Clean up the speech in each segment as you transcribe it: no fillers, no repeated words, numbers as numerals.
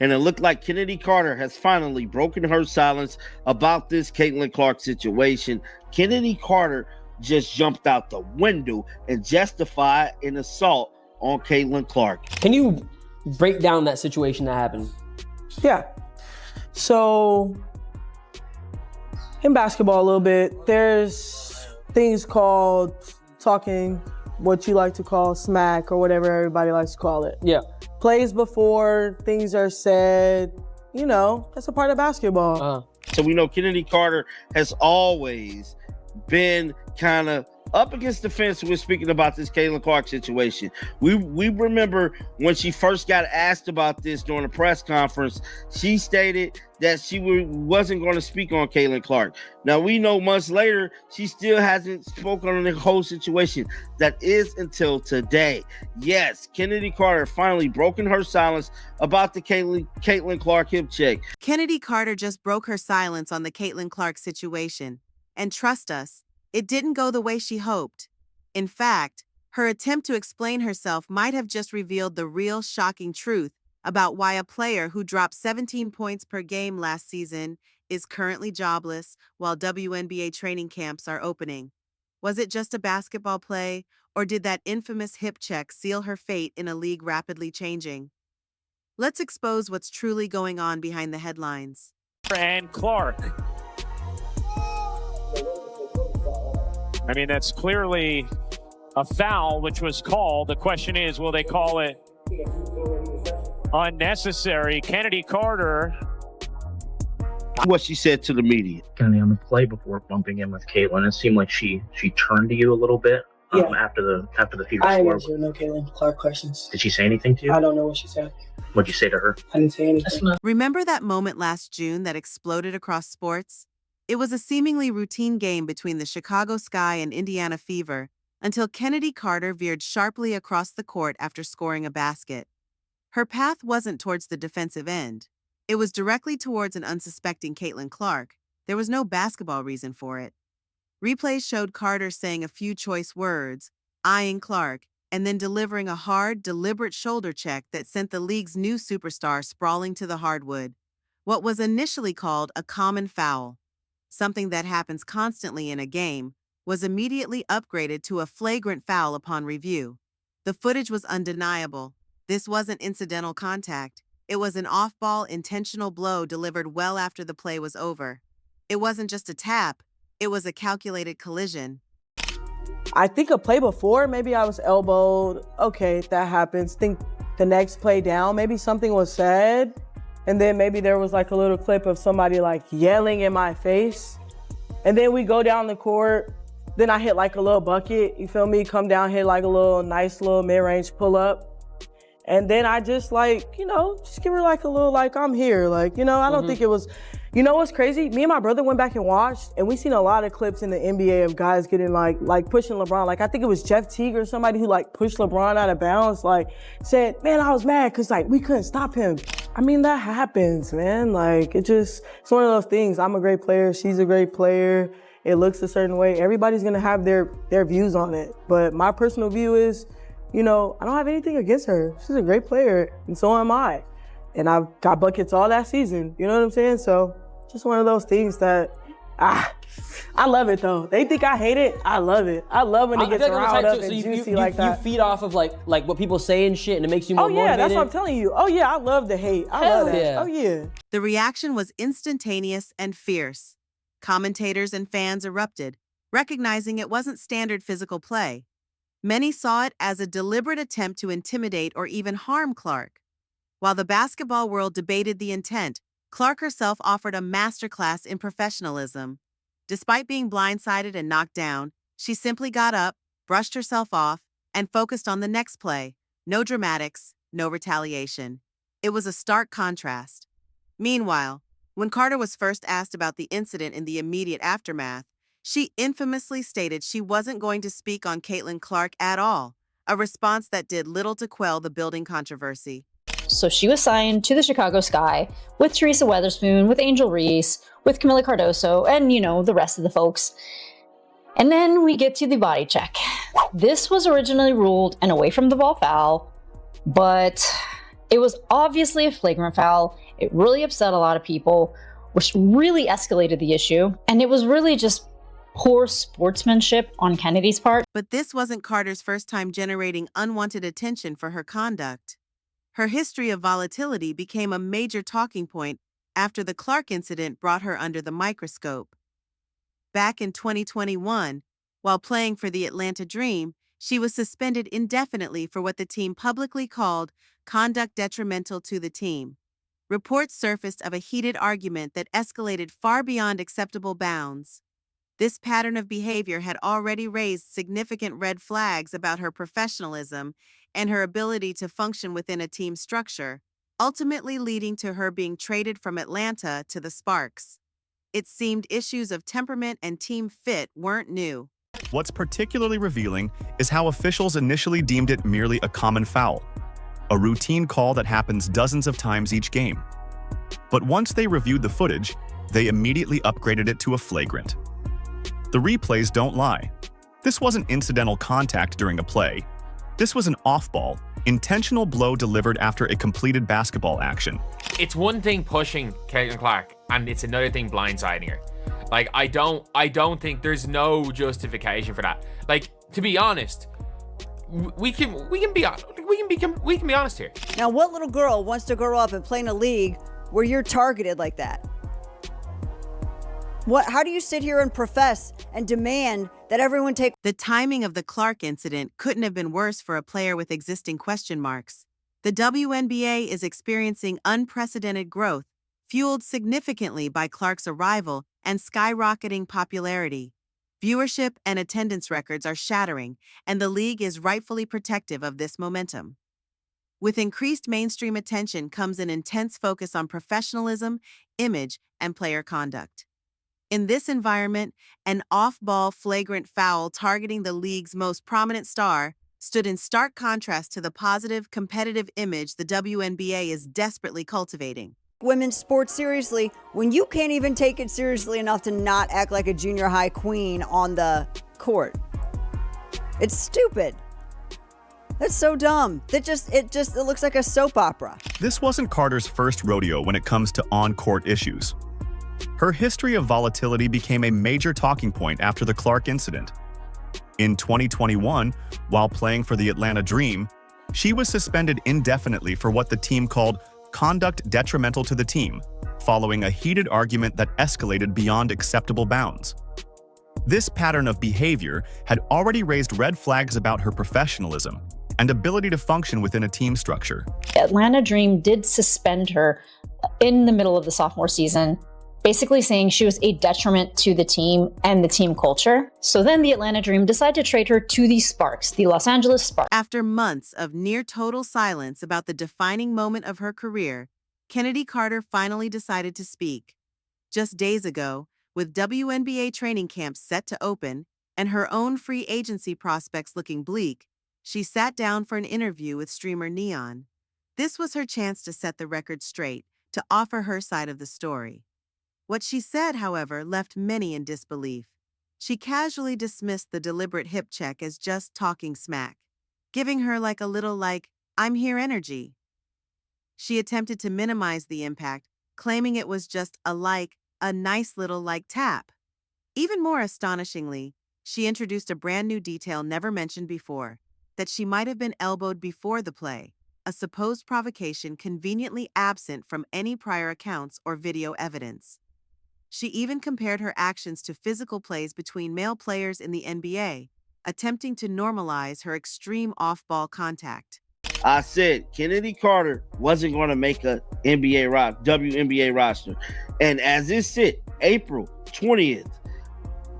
and it looked like Chennedy Carter has finally broken her silence about this Caitlin Clark situation. Chennedy Carter just jumped out the window and justified an assault on Caitlin Clark. Can you break down that situation that happened? Yeah. So in basketball a little bit, there's things called talking, what you like to call smack or whatever everybody likes to call it. Yeah. Plays before things are said, you know, that's a part of basketball. So we know Chennedy Carter has always been kind of up against the fence when speaking about this Caitlin Clark situation. We remember when she first got asked about this during a press conference, she stated that she wasn't going to speak on Caitlin Clark. Now we know months later, she still hasn't spoken on the whole situation. That is until today. Yes, Chennedy Carter finally broken her silence about the Caitlin Clark hip check. Chennedy Carter just broke her silence on the Caitlin Clark situation. And trust us, it didn't go the way she hoped. In fact, her attempt to explain herself might have just revealed the real shocking truth about why a player who dropped 17 points per game last season is currently jobless while WNBA training camps are opening. Was it just a basketball play, or did that infamous hip check seal her fate in a league rapidly changing? Let's expose what's truly going on behind the headlines. And Clark. I mean, that's clearly a foul, which was called. The question is, will they call it unnecessary? Chennedy Carter. What she said to the media. Kind of on the play before bumping in with Caitlin, it seemed like she turned to you a little bit after the fever I score. didn't answer no Caitlin Clark questions. Did she say anything to you? I don't know what she said. What'd you say to her? I didn't say anything. Remember that moment last June that exploded across sports? It was a seemingly routine game between the Chicago Sky and Indiana Fever until Chennedy Carter veered sharply across the court after scoring a basket. Her path wasn't towards the defensive end. It was directly towards an unsuspecting Caitlin Clark. There was no basketball reason for it. Replays showed Carter saying a few choice words, eyeing Clark, and then delivering a hard, deliberate shoulder check that sent the league's new superstar sprawling to the hardwood. What was initially called a common foul, something that happens constantly in a game, was immediately upgraded to a flagrant foul upon review. The footage was undeniable. This wasn't incidental contact. It was an off-ball, intentional blow delivered well after the play was over. It wasn't just a tap, it was a calculated collision. I think a play before, maybe I was elbowed. Okay, that happens. Think the next play down, maybe something was said. And then maybe there was like a little clip of somebody like yelling in my face. And then we go down the court. Then I hit like a little bucket, you feel me? Come down, hit like a little nice little mid-range pull up. And then I just like, you know, just give her like a little like, I'm here. Like, you know, I don't think it was, you know what's crazy? Me and my brother went back and watched, and we seen a lot of clips in the NBA of guys getting like pushing LeBron. Like I think it was Jeff Teague or somebody who like pushed LeBron out of bounds, like said, man, I was mad because like we couldn't stop him. I mean, that happens, man. Like it's one of those things. I'm a great player, she's a great player. It looks a certain way. Everybody's gonna have their views on it. But my personal view is, you know, I don't have anything against her. She's a great player, and so am I. And I've got buckets all that season, you know what I'm saying? So just one of those things that, I love it though. They think I hate it, I love it. I love when it gets riled up and juicy like that. You feed off of like what people say and shit, and it makes you more motivated? Oh yeah, that's what I'm telling you. Oh yeah, I love the hate. I love that. Yeah. Oh yeah. The reaction was instantaneous and fierce. Commentators and fans erupted, recognizing it wasn't standard physical play. Many saw it as a deliberate attempt to intimidate or even harm Clark. While the basketball world debated the intent, Clark herself offered a masterclass in professionalism. Despite being blindsided and knocked down, she simply got up, brushed herself off, and focused on the next play. No dramatics, no retaliation. It was a stark contrast. Meanwhile, when Carter was first asked about the incident in the immediate aftermath, she infamously stated she wasn't going to speak on Caitlin Clark at all, a response that did little to quell the building controversy. So she was signed to the Chicago Sky with Teresa Weatherspoon, with Angel Reese, with Camila Cardoso, and, you know, the rest of the folks. And then we get to the body check. This was originally ruled an away from the ball foul, but It was obviously a flagrant foul. It really upset a lot of people, which really escalated the issue. And it was really just poor sportsmanship on Kennedy's part. But this wasn't Carter's first time generating unwanted attention for her conduct. Her history of volatility became a major talking point after the Clark incident brought her under the microscope. Back in 2021, while playing for the Atlanta Dream, she was suspended indefinitely for what the team publicly called conduct detrimental to the team. Reports surfaced of a heated argument that escalated far beyond acceptable bounds. This pattern of behavior had already raised significant red flags about her professionalism and her ability to function within a team structure, ultimately leading to her being traded from Atlanta to the Sparks. It seemed issues of temperament and team fit weren't new. What's particularly revealing is how officials initially deemed it merely a common foul, a routine call that happens dozens of times each game. But once they reviewed the footage, they immediately upgraded it to a flagrant. The replays don't lie. This wasn't incidental contact during a play. This was an off-ball, intentional blow delivered after a completed basketball action. It's one thing pushing Caitlin Clark, and it's another thing blindsiding her. Like, I don't think there's no justification for that. Like, to be honest, we can be honest here. Now, what little girl wants to grow up and play in a league where you're targeted like that? How do you sit here and profess and demand that everyone take... The timing of the Clark incident couldn't have been worse for a player with existing question marks. The WNBA is experiencing unprecedented growth, fueled significantly by Clark's arrival and skyrocketing popularity. Viewership and attendance records are shattering, and the league is rightfully protective of this momentum. With increased mainstream attention comes an intense focus on professionalism, image, and player conduct. In this environment, an off-ball flagrant foul targeting the league's most prominent star stood in stark contrast to the positive, competitive image the WNBA is desperately cultivating. Women's sports seriously when you can't even take it seriously enough to not act like a junior high queen on the court. It's stupid. That's so dumb. It looks like a soap opera. This wasn't Carter's first rodeo when it comes to on-court issues. Her history of volatility became a major talking point after the Clark incident. In 2021, while playing for the Atlanta Dream, she was suspended indefinitely for what the team called conduct detrimental to the team, following a heated argument that escalated beyond acceptable bounds. This pattern of behavior had already raised red flags about her professionalism and ability to function within a team structure. Atlanta Dream did suspend her in the middle of the sophomore season, basically saying she was a detriment to the team and the team culture. So then the Atlanta Dream decided to trade her to the Sparks, the Los Angeles Sparks. After months of near total silence about the defining moment of her career, Chennedy Carter finally decided to speak. Just days ago, with WNBA training camps set to open and her own free agency prospects looking bleak, she sat down for an interview with streamer Neon. This was her chance to set the record straight, to offer her side of the story. What she said, however, left many in disbelief. She casually dismissed the deliberate hip check as just talking smack, giving her a little I'm here energy. She attempted to minimize the impact, claiming it was just a nice little tap. Even more astonishingly, she introduced a brand new detail never mentioned before, that she might have been elbowed before the play, a supposed provocation conveniently absent from any prior accounts or video evidence. She even compared her actions to physical plays between male players in the NBA, attempting to normalize her extreme off-ball contact. I said Chennedy Carter wasn't going to make a WNBA roster. And as it sit, April 20th,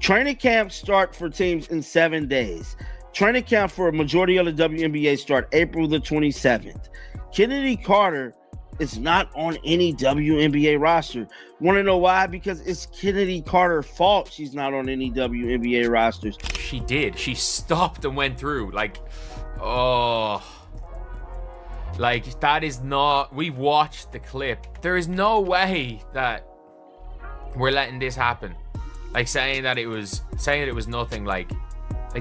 training camps start for teams in 7 days. Training camp for a majority of the WNBA start April the 27th. Chennedy Carter is not on any WNBA roster. Want to know why? Because it's Chennedy Carter's fault she's not on any WNBA rosters. She did. She stopped and went through. That is not... We watched the clip. There is no way that we're letting this happen. Saying that it was nothing.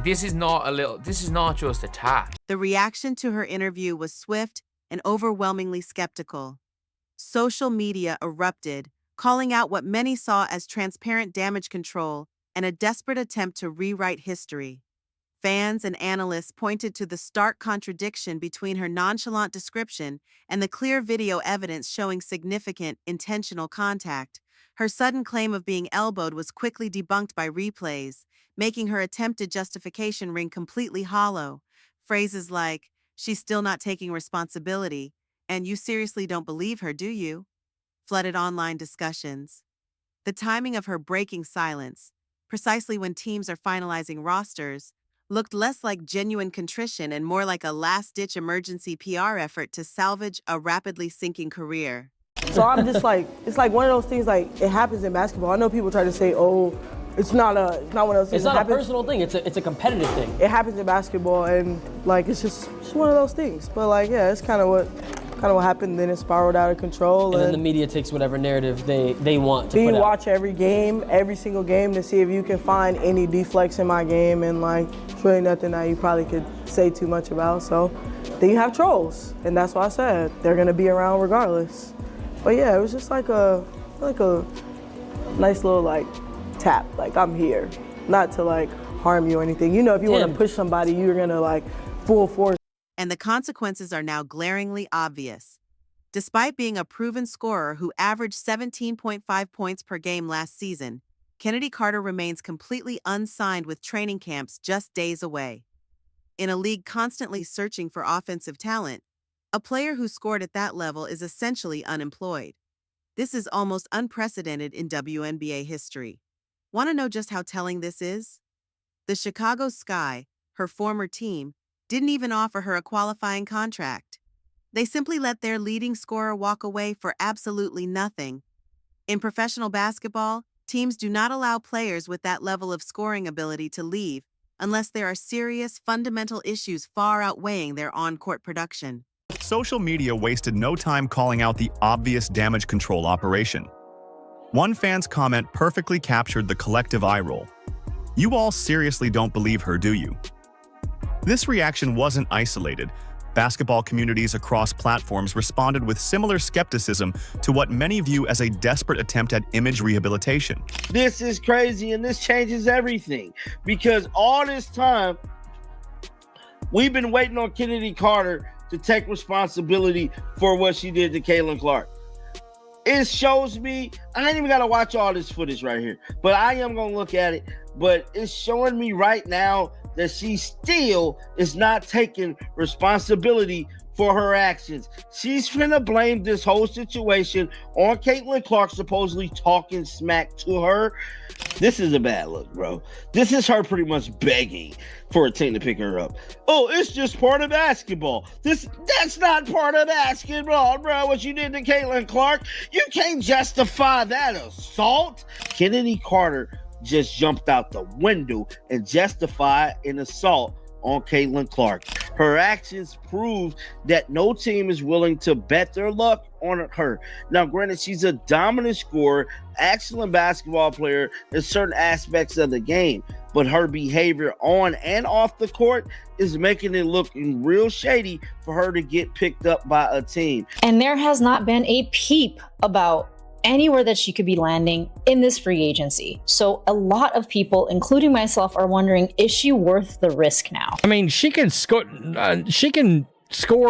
This is not just a tap. The reaction to her interview was swift and overwhelmingly skeptical. Social media erupted, calling out what many saw as transparent damage control and a desperate attempt to rewrite history. Fans and analysts pointed to the stark contradiction between her nonchalant description and the clear video evidence showing significant, intentional contact. Her sudden claim of being elbowed was quickly debunked by replays, making her attempted justification ring completely hollow. Phrases like, "She's still not taking responsibility," and "You seriously don't believe her, do you?" flooded online discussions. The timing of her breaking silence, precisely when teams are finalizing rosters, looked less like genuine contrition and more like a last-ditch emergency PR effort to salvage a rapidly sinking career. So I'm just like, it's like one of those things, like, it happens in basketball. I know people try to say, oh, it's not one of those things. It's not a personal thing, it's a competitive thing. It happens in basketball, and like, it's just one of those things. But like, yeah, it's kind of what happened, then it spiraled out of control. And then the media takes whatever narrative they want to Do put you out. watch every game, every single game, to see if you can find any deflects in my game, and like, it's really nothing that you probably could say too much about. So then you have trolls, and that's what I said. They're gonna be around regardless. But yeah, it was just like a nice little like tap, like I'm here, not to like harm you or anything. You know, if you want to push somebody, you're gonna like full force. And the consequences are now glaringly obvious. Despite being a proven scorer who averaged 17.5 points per game last season, Chennedy Carter remains completely unsigned with training camps just days away. In a league constantly searching for offensive talent, a player who scored at that level is essentially unemployed. This is almost unprecedented in WNBA history. Want to know just how telling this is? The Chicago Sky, her former team, didn't even offer her a qualifying contract. They simply let their leading scorer walk away for absolutely nothing. In professional basketball, teams do not allow players with that level of scoring ability to leave unless there are serious, fundamental issues far outweighing their on-court production. Social media wasted no time calling out the obvious damage control operation. One fan's comment perfectly captured the collective eye roll. "You all seriously don't believe her, do you?" This reaction wasn't isolated. Basketball communities across platforms responded with similar skepticism to what many view as a desperate attempt at image rehabilitation. This is crazy, and this changes everything, because all this time we've been waiting on Chennedy Carter to take responsibility for what she did to Caitlin Clark. It shows me, I ain't even got to watch all this footage right here, but I am going to look at it. But it's showing me right now that she still is not taking responsibility for her actions. She's finna blame this whole situation on Caitlin Clark supposedly talking smack to her. This is a bad look, bro. This is her pretty much begging for a team to pick her up. Oh, it's just part of basketball. That's not part of basketball, bro. What you did to Caitlin Clark, you can't justify that assault. Chennedy Carter just jumped out the window and justified an assault on Caitlin Clark. Her actions prove that no team is willing to bet their luck on her. Now, granted, she's a dominant scorer, excellent basketball player in certain aspects of the game, but her behavior on and off the court is making it look real shady for her to get picked up by a team. And there has not been a peep about anywhere that she could be landing in this free agency. So a lot of people, including myself, are wondering, is she worth the risk now? I mean, she can score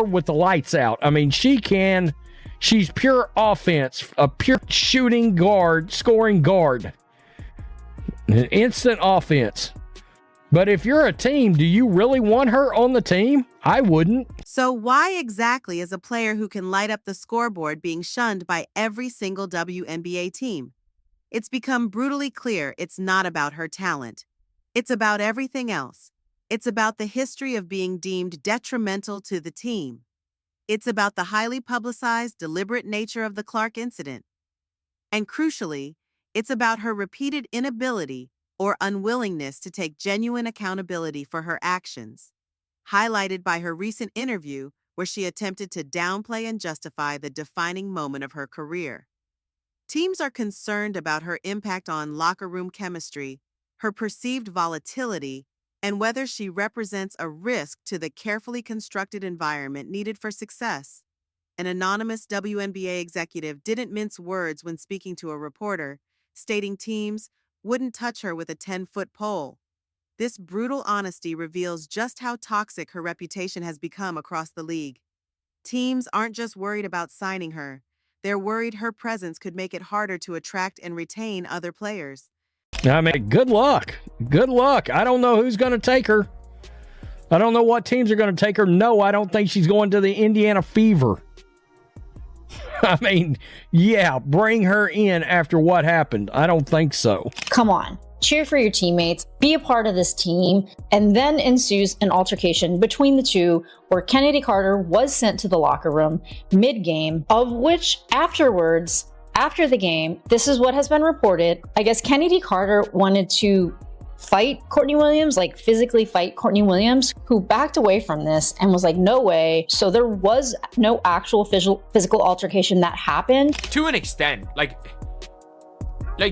with the lights out. I mean, she's pure offense, a pure shooting guard, scoring guard. An instant offense. But if you're a team, do you really want her on the team? I wouldn't. So why exactly is a player who can light up the scoreboard being shunned by every single WNBA team? It's become brutally clear it's not about her talent. It's about everything else. It's about the history of being deemed detrimental to the team. It's about the highly publicized, deliberate nature of the Clark incident. And crucially, it's about her repeated inability or unwillingness to take genuine accountability for her actions, highlighted by her recent interview where she attempted to downplay and justify the defining moment of her career. Teams are concerned about her impact on locker room chemistry, her perceived volatility, and whether she represents a risk to the carefully constructed environment needed for success. an anonymous WNBA executive didn't mince words when speaking to a reporter, stating teams wouldn't touch her with a 10-foot pole. This brutal honesty reveals just how toxic her reputation has become across the league. Teams aren't just worried about signing her. They're worried her presence could make it harder to attract and retain other players. I mean, good luck. Good luck. I don't know who's going to take her. I don't know what teams are going to take her. No, I don't think she's going to the Indiana Fever. I mean, yeah, bring her in after what happened. I don't think so. Come on. Cheer for your teammates, be a part of this team, and then ensues an altercation between the two where Chennedy Carter was sent to the locker room mid-game, of which afterwards, after the game, this is what has been reported. I guess Chennedy Carter wanted to fight Courtney Williams, like physically fight Courtney Williams, who backed away from this and was like, no way. So there was no actual physical altercation that happened. To an extent, like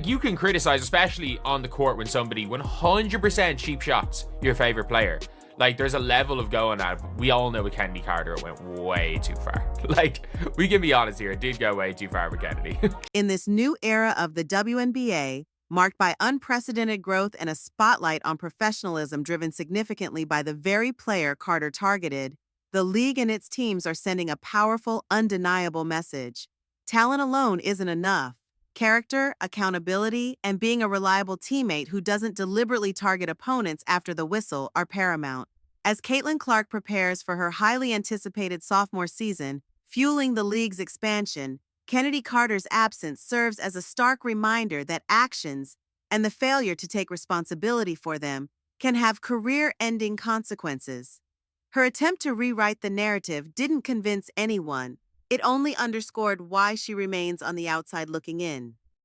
you can criticize, especially on the court, when somebody 100% cheap shots your favorite player. Like, there's a level of going at it. We all know with Chennedy Carter, it went way too far. Like, we can be honest here, it did go way too far with Chennedy. In this new era of the WNBA, marked by unprecedented growth and a spotlight on professionalism driven significantly by the very player Carter targeted, the league and its teams are sending a powerful, undeniable message. Talent alone isn't enough. Character, accountability, and being a reliable teammate who doesn't deliberately target opponents after the whistle are paramount. As Caitlin Clark prepares for her highly anticipated sophomore season, fueling the league's expansion, Chennedy Carter's absence serves as a stark reminder that actions, and the failure to take responsibility for them, can have career-ending consequences. Her attempt to rewrite the narrative didn't convince anyone. It only underscored why she remains on the outside looking in.